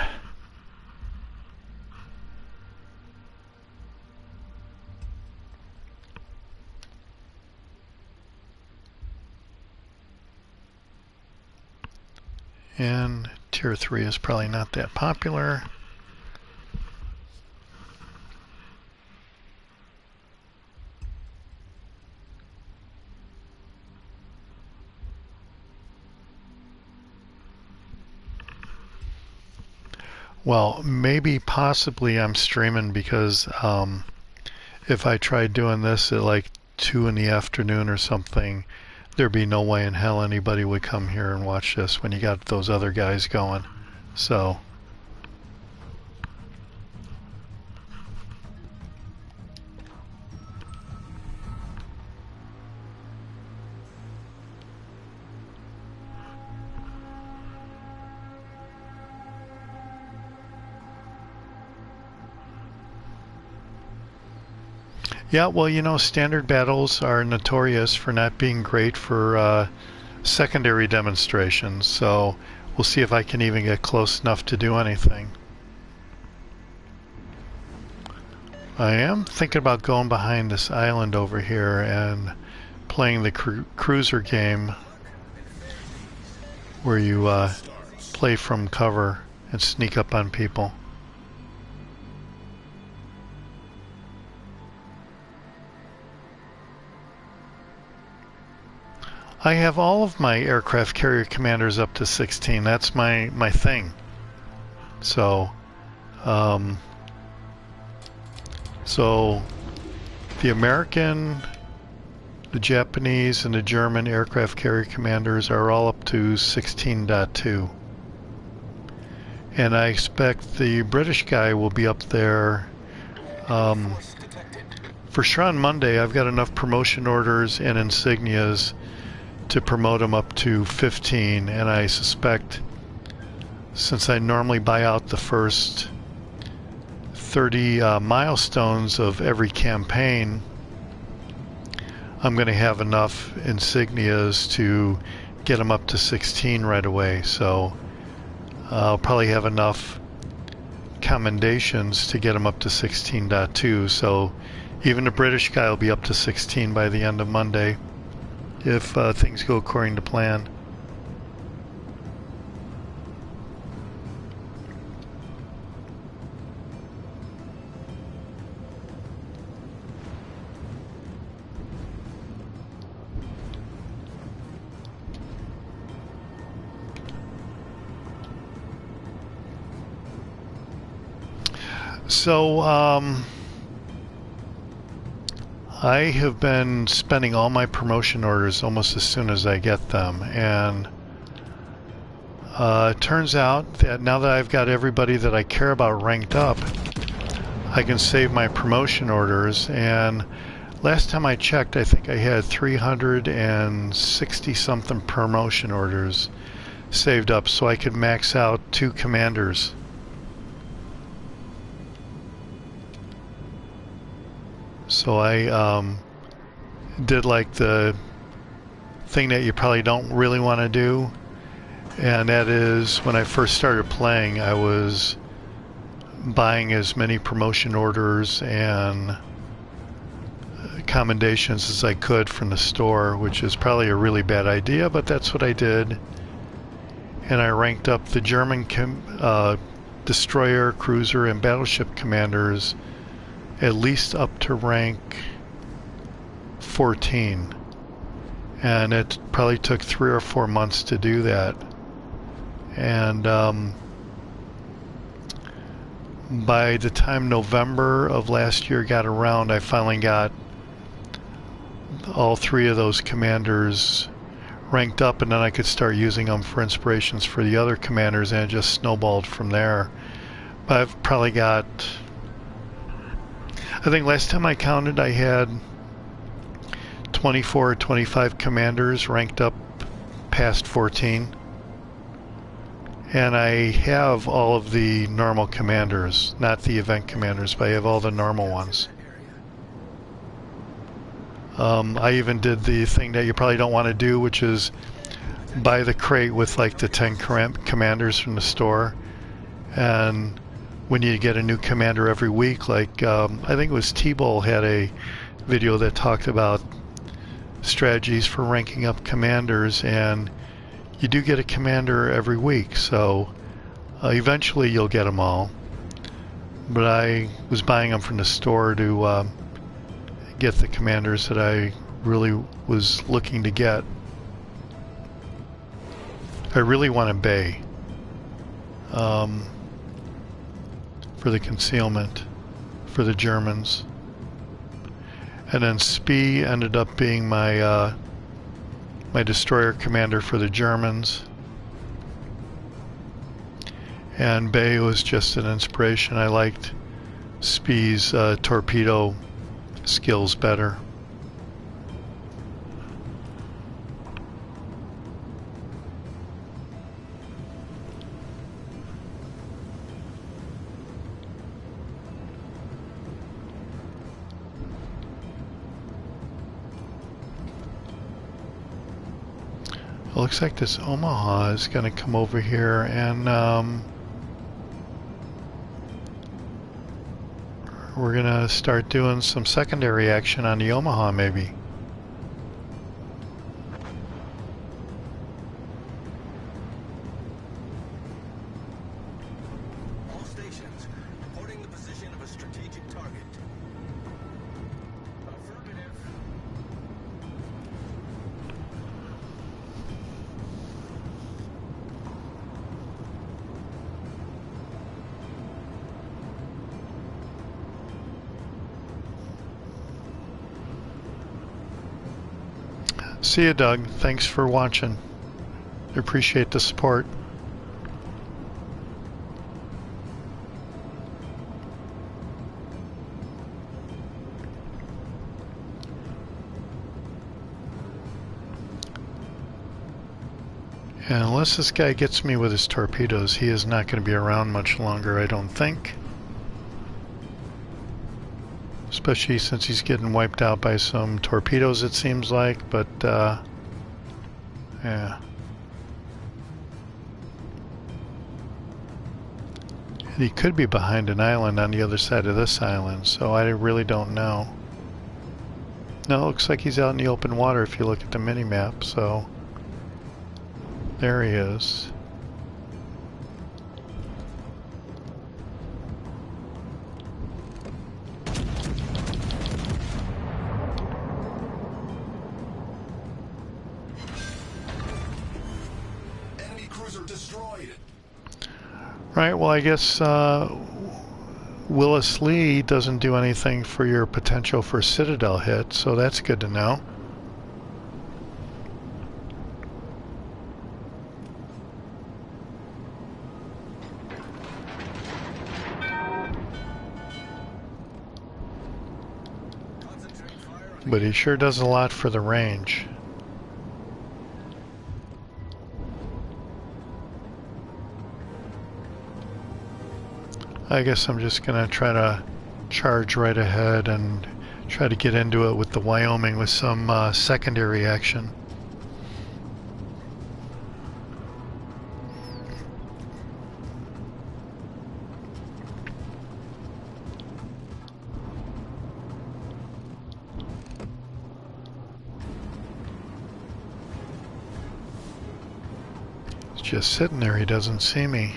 And Tier 3 is probably not that popular. Well, maybe possibly I'm streaming because if I tried doing this at like 2 in the afternoon or something, there'd be no way in hell anybody would come here and watch this when you got those other guys going. So yeah, well, you know, standard battles are notorious for not being great for secondary demonstrations, so we'll see if I can even get close enough to do anything. I am thinking about going behind this island over here and playing the cruiser game where you play from cover and sneak up on people. I have all of my aircraft carrier commanders up to 16. That's my thing. So, so the American, the Japanese, and the German aircraft carrier commanders are all up to 16.2. And I expect the British guy will be up there. For sure on Monday, I've got enough promotion orders and insignias to promote them up to 15, and I suspect, since I normally buy out the first 30 milestones of every campaign, I'm going to have enough insignias to get them up to 16 right away. So I'll probably have enough commendations to get them up to 16.2. So even the British guy will be up to 16 by the end of Monday if things go according to plan. So, I have been spending all my promotion orders almost as soon as I get them, and it turns out that now that I've got everybody that I care about ranked up, I can save my promotion orders. And last time I checked, I think I had 360 something promotion orders saved up, so I could max out 2 commanders. So I did like the thing that you probably don't really want to do, and that is, when I first started playing, I was buying as many promotion orders and commendations as I could from the store, which is probably a really bad idea, but that's what I did. And I ranked up the German destroyer, cruiser, and battleship commanders at least up to rank 14, and it probably took 3 or 4 months to do that. And by the time November of last year got around, I finally got all 3 of those commanders ranked up, and then I could start using them for inspirations for the other commanders, and it just snowballed from there. But I've probably got, I think last time I counted, I had 24 or 25 commanders ranked up past 14. And I have all of the normal commanders, not the event commanders, but I have all the normal ones. I even did the thing that you probably don't want to do, which is buy the crate with like the 10 commanders from the store. And when you get a new commander every week, like I think it was T-Bull had a video that talked about strategies for ranking up commanders, and you do get a commander every week, so eventually you'll get them all. But I was buying them from the store to get the commanders that I really was looking to get. I really want a Bay for the concealment for the Germans, and then Spee ended up being my my destroyer commander for the Germans, and Bay was just an inspiration. I liked Spee's torpedo skills better. It looks like this Omaha is going to come over here, and we're going to start doing some secondary action on the Omaha, maybe. All stations, reporting the position of a strategic target. Affirmative. See you, Doug. Thanks for watching. Appreciate the support. And unless this guy gets me with his torpedoes, he is not going to be around much longer, I don't think. Especially since he's getting wiped out by some torpedoes, it seems like, but, yeah. And he could be behind an island on the other side of this island, so I really don't know. No, it looks like he's out in the open water if you look at the mini-map, so... There he is. Enemy cruiser destroyed. Right, well I guess Willis Lee doesn't do anything for your potential for Citadel hit, so that's good to know. But he sure does a lot for the range. I guess I'm just gonna try to charge right ahead and try to get into it with the Wyoming with some secondary action. He's just sitting there, he doesn't see me.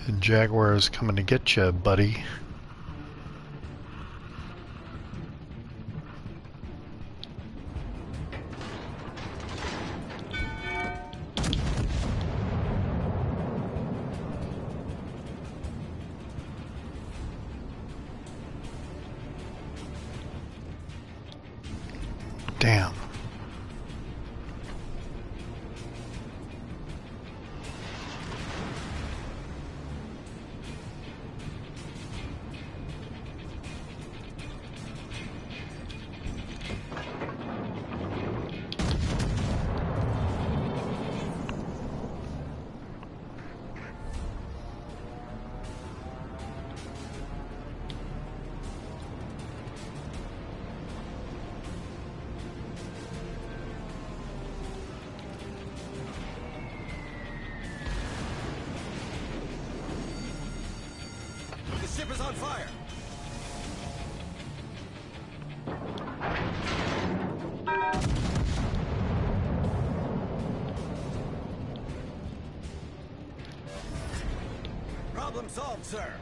And Jaguar is coming to get you, buddy. Damn. The ship is on fire. Problem solved, sir.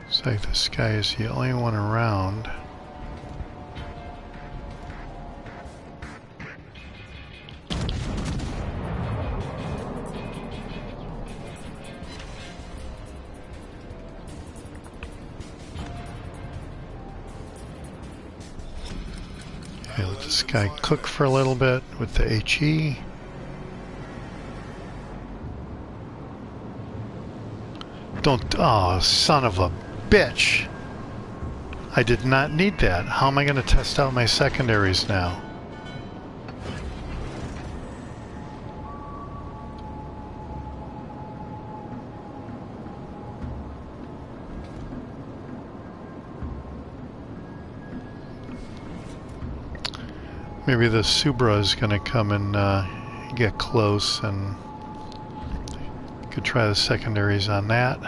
Looks like this guy is the only one around. Okay, let this guy cook for a little bit with the HE. Don't, oh, son of a bitch. I did not need that. How am I going to test out my secondaries now? Maybe the Subra is going to come and get close, and could try the secondaries on that.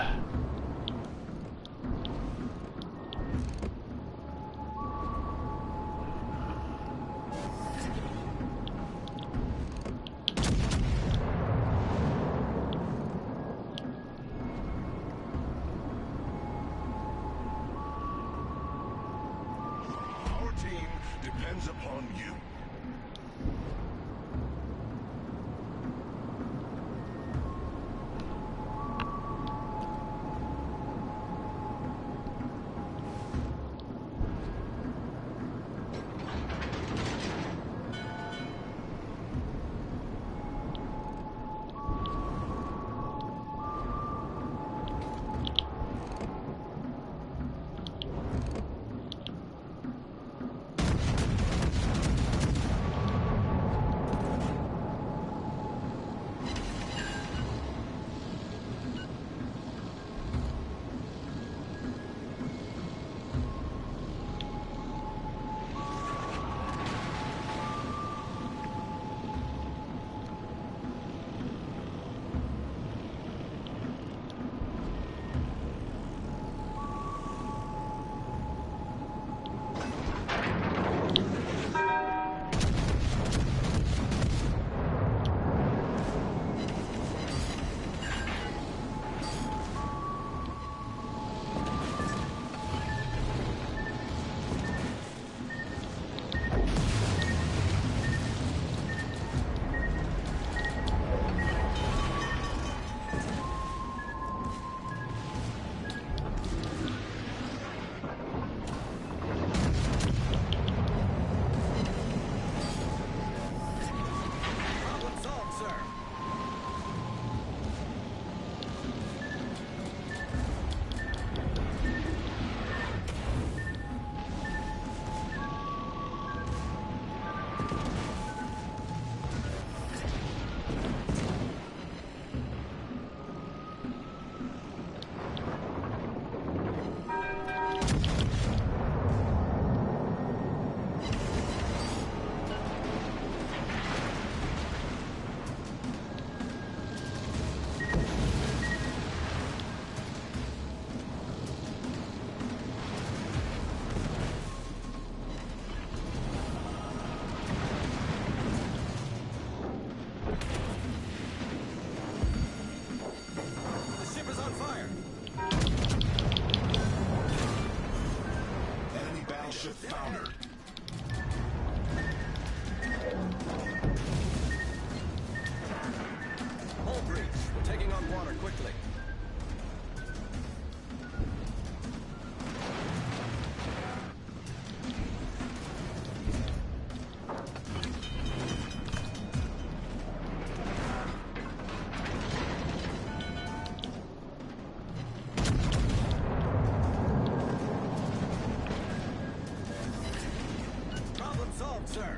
breach. We're taking on water quickly. Problem solved, sir.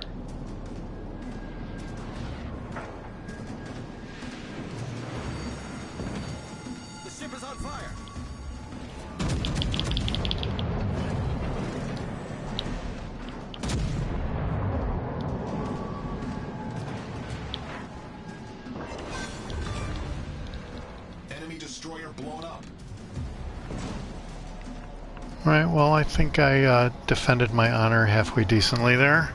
The ship is on fire. Enemy destroyer blown up. Alright, well, I think I defended my honor halfway decently there.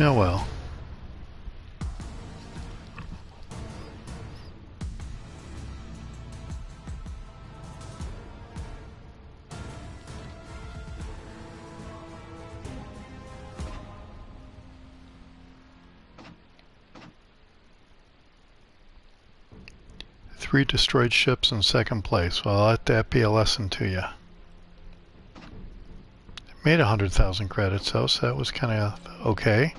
Oh well. Three destroyed ships in second place. Well, let that be a lesson to you. Made 100,000 credits though, so that was kind of okay.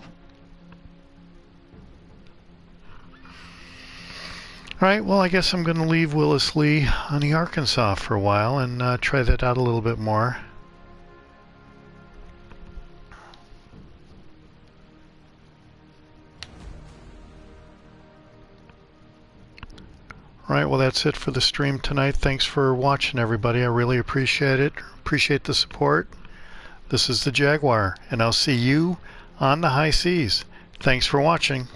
Alright, well, I guess I'm going to leave Willis Lee on the Arkansas for a while and try that out a little bit more. Alright, well, that's it for the stream tonight. Thanks for watching, everybody. I really appreciate it. Appreciate the support. This is the Jaguar, and I'll see you on the high seas. Thanks for watching.